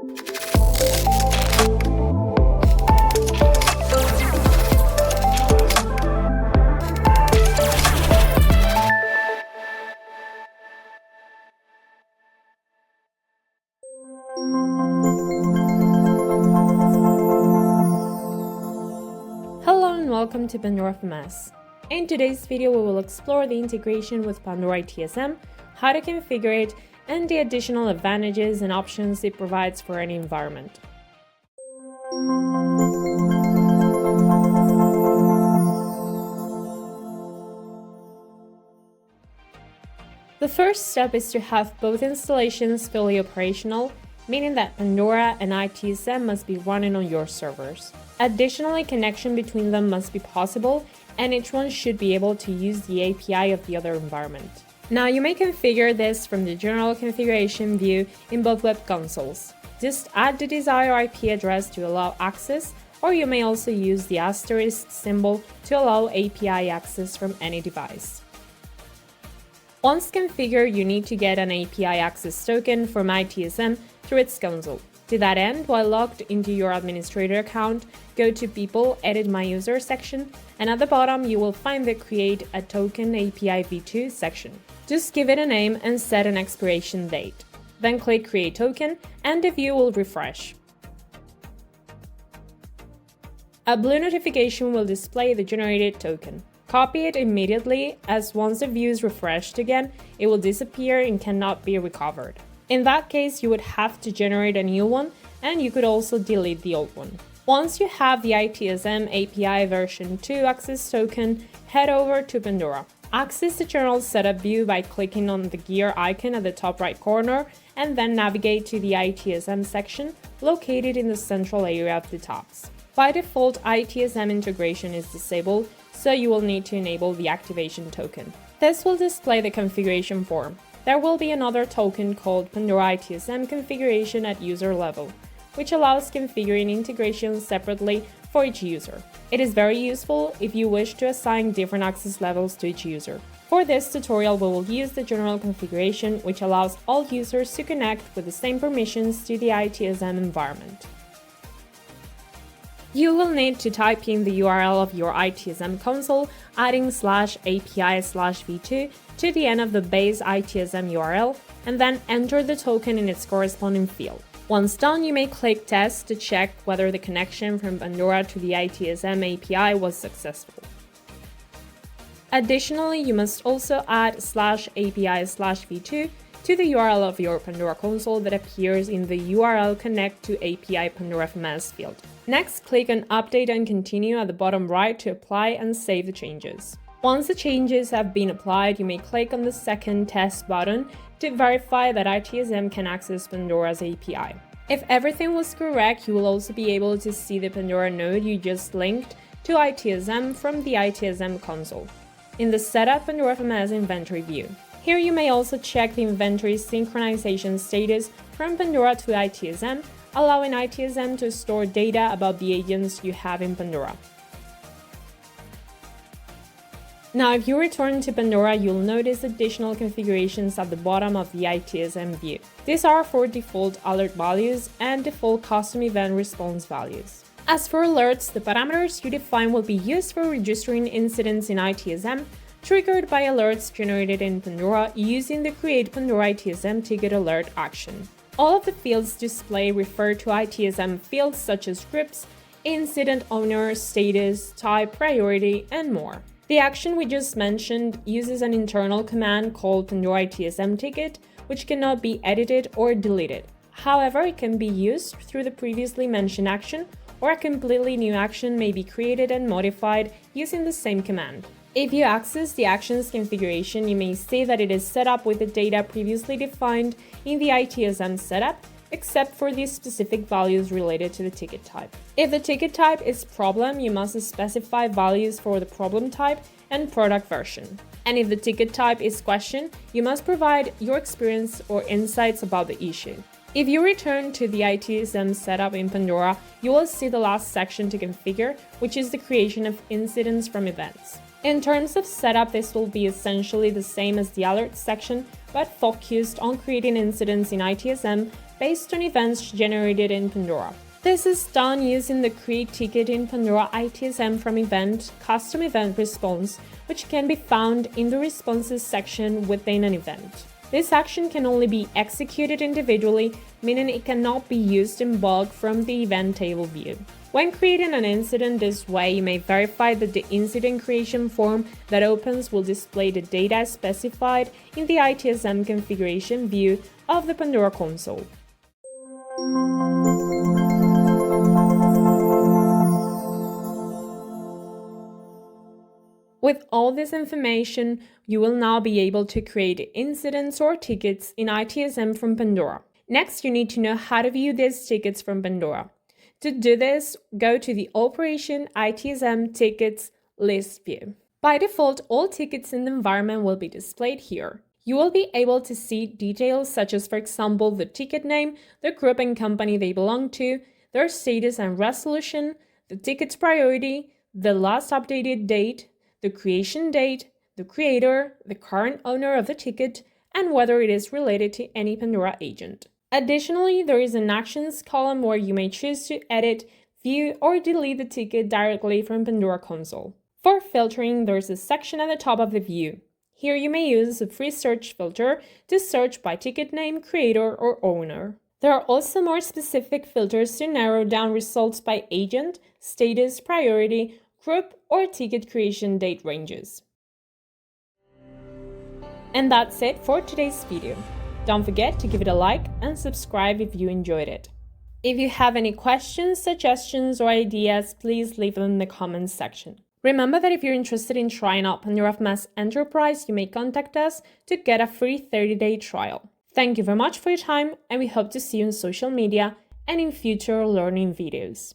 Hello and welcome to Pandora FMS. In today's video, we will explore the integration with Pandora ITSM, how to configure it, and the additional advantages and options it provides for any environment. The first step is to have both installations fully operational, meaning that Pandora and ITSM must be running on your servers. Additionally, connection between them must be possible, and each one should be able to use the API of the other environment. Now, you may configure this from the general configuration view in both web consoles. Just add the desired IP address to allow access, or you may also use the asterisk symbol to allow API access from any device. Once configured, you need to get an API access token from ITSM through its console. To that end, while logged into your administrator account, go to People, Edit My User section, and at the bottom you will find the Create a Token API v2 section. Just give it a name and set an expiration date. Then click Create Token and the view will refresh. A blue notification will display the generated token. Copy it immediately, as once the view is refreshed again, it will disappear and cannot be recovered. In that case, you would have to generate a new one, and you could also delete the old one. Once you have the ITSM API version 2 access token, head over to Pandora. Access the general setup view by clicking on the gear icon at the top right corner, and then navigate to the ITSM section located in the central area of the tabs. By default, ITSM integration is disabled, so you will need to enable the activation token. This will display the configuration form. There will be another token called Pandora ITSM configuration at user level, which allows configuring integrations separately for each user. It is very useful if you wish to assign different access levels to each user. For this tutorial, we will use the general configuration, which allows all users to connect with the same permissions to the ITSM environment. You will need to type in the URL of your ITSM console, adding /API/v2 to the end of the base ITSM URL, and then enter the token in its corresponding field. Once done, you may click Test to check whether the connection from Pandora to the ITSM API was successful. Additionally, you must also add /API/v2 to the URL of your Pandora console that appears in the URL Connect to API Pandora FMS field. Next, click on Update and Continue at the bottom right to apply and save the changes. Once the changes have been applied, you may click on the second Test button to verify that ITSM can access Pandora's API. If everything was correct, you will also be able to see the Pandora node you just linked to ITSM from the ITSM console in the Setup Pandora FMS inventory view. Here you may also check the inventory synchronization status from Pandora to ITSM, allowing ITSM to store data about the agents you have in Pandora. Now, if you return to Pandora, you'll notice additional configurations at the bottom of the ITSM view. These are for default alert values and default custom event response values. As for alerts, the parameters you define will be used for registering incidents in ITSM, triggered by alerts generated in Pandora using the Create Pandora ITSM Ticket Alert action. All of the fields displayed refer to ITSM fields such as scripts, incident owner, status, type, priority, and more. The action we just mentioned uses an internal command called Pandora ITSM Ticket, which cannot be edited or deleted. However, it can be used through the previously mentioned action, or a completely new action may be created and modified using the same command. If you access the actions configuration, you may see that it is set up with the data previously defined in the ITSM setup, except for the specific values related to the ticket type. If the ticket type is problem, you must specify values for the problem type and product version. And if the ticket type is question, you must provide your experience or insights about the issue. If you return to the ITSM setup in Pandora, you will see the last section to configure, which is the creation of incidents from events. In terms of setup, this will be essentially the same as the alert section, but focused on creating incidents in ITSM based on events generated in Pandora. This is done using the Create Ticket in Pandora ITSM from Event, Custom Event Response, which can be found in the Responses section within an event. This action can only be executed individually, meaning it cannot be used in bulk from the event table view. When creating an incident this way, you may verify that the incident creation form that opens will display the data specified in the ITSM configuration view of the Pandora console. With all this information, you will now be able to create incidents or tickets in ITSM from Pandora. Next, you need to know how to view these tickets from Pandora. To do this, go to the Operation ITSM Tickets List view. By default, all tickets in the environment will be displayed here. You will be able to see details such as, for example, the ticket name, the group and company they belong to, their status and resolution, the ticket's priority, the last updated date, the creation date, the creator, the current owner of the ticket, and whether it is related to any Pandora agent. Additionally, there is an Actions column where you may choose to edit, view, or delete the ticket directly from Pandora console. For filtering, there is a section at the top of the view. Here you may use a free search filter to search by ticket name, creator, or owner. There are also more specific filters to narrow down results by agent, status, priority, group, or ticket creation date ranges. And that's it for today's video. Don't forget to give it a like and subscribe if you enjoyed it. If you have any questions, suggestions, or ideas, please leave them in the comments section. Remember that if you're interested in trying out Pandora FMS Enterprise, you may contact us to get a free 30-day trial. Thank you very much for your time, and we hope to see you on social media and in future learning videos.